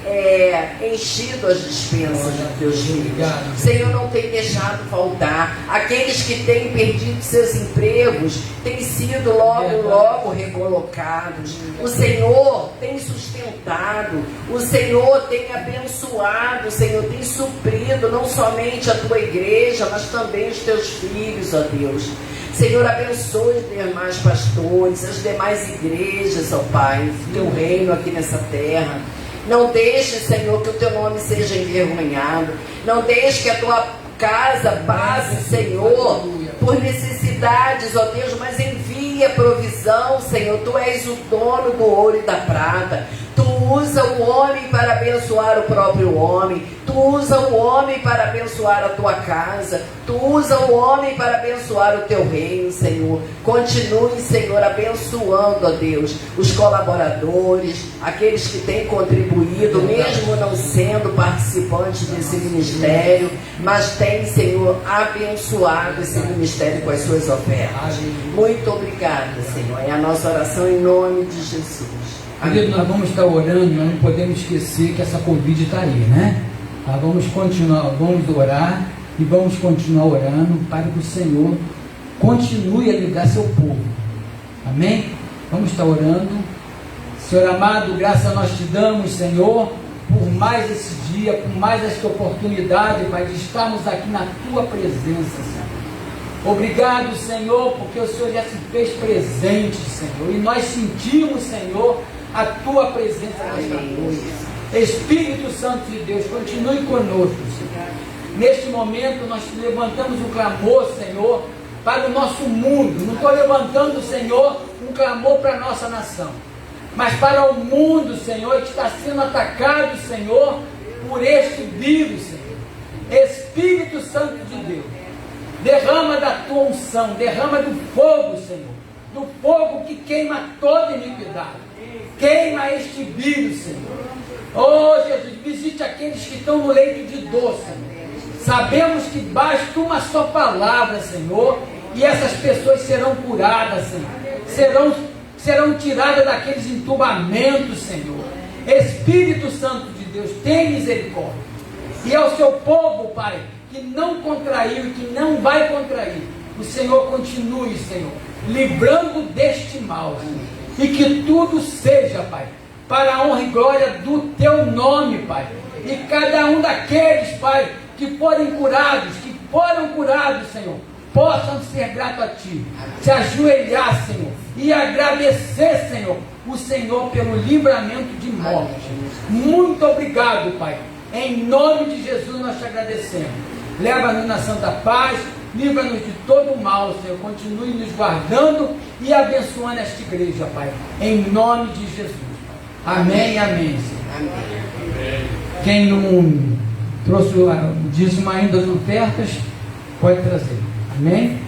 enchido as dispensas dos teus filhos. O Senhor não tem deixado faltar. Aqueles que têm perdido seus empregos têm sido logo recolocados. O Senhor tem sustentado. O Senhor tem abençoado. O Senhor tem suprido não somente a tua igreja, mas também os teus filhos, ó Deus. Senhor, abençoe os demais pastores, as demais igrejas, ó Pai, teu reino aqui nessa terra. Não deixe, Senhor, que o teu nome seja envergonhado. Não deixe que a tua casa passe, Senhor, por necessidades, ó Deus, mas envia provisão, Senhor. Tu és o dono do ouro e da prata. Tu usa o homem para abençoar o próprio homem. Tu usa o homem para abençoar a tua casa. Tu usa o homem para abençoar o teu reino, Senhor. Continue, Senhor, abençoando, ó Deus, os colaboradores, aqueles que têm contribuído, mesmo não sendo participantes desse ministério, mas têm, Senhor, abençoado esse ministério com as suas ofertas. Muito obrigada, Senhor. É a nossa oração em nome de Jesus.
Querido, nós vamos estar orando, nós não podemos esquecer que essa Covid está aí, né? Nós vamos continuar, vamos orar e vamos continuar orando para que o Senhor continue a livrar seu povo. Amém? Vamos estar orando. Senhor amado, graças nós te damos, Senhor, por mais esse dia, por mais esta oportunidade, Pai, de estarmos aqui na tua presença, Senhor. Obrigado, Senhor, porque o Senhor já se fez presente, Senhor, e nós sentimos, Senhor, a tua presença nesta noite. Espírito Santo de Deus, continue conosco, Senhor. Neste momento nós levantamos um clamor, Senhor, para o nosso mundo. Não estou levantando, Senhor, um clamor para a nossa nação, mas para o mundo, Senhor, que está sendo atacado, Senhor, por este vírus, Senhor. Espírito Santo de Deus, derrama da tua unção, derrama do fogo, Senhor, do fogo que queima toda iniquidade. Queima este vírus, Senhor. Oh, Jesus, visite aqueles que estão no leito de dor, Senhor. Sabemos que basta uma só palavra, Senhor, e essas pessoas serão curadas, Senhor. Serão tiradas daqueles entubamentos, Senhor. Espírito Santo de Deus, tem misericórdia. E ao seu povo, Pai, que não contraiu e que não vai contrair, o Senhor continue, Senhor, livrando deste mal, Senhor. E que tudo seja, Pai, para a honra e glória do teu nome, Pai. E cada um daqueles, Pai, que forem curados, Senhor, possam ser gratos a Ti, se ajoelhar, Senhor, e agradecer, Senhor, o Senhor pelo livramento de morte. Muito obrigado, Pai. Em nome de Jesus nós te agradecemos. Leva-nos na santa paz, livra-nos de todo o mal, Senhor. Continue nos guardando e abençoando esta igreja, Pai. Em nome de Jesus. Amém e amém, Senhor. Amém. Quem não trouxe o dízimo ainda das ofertas, pode trazer. Amém?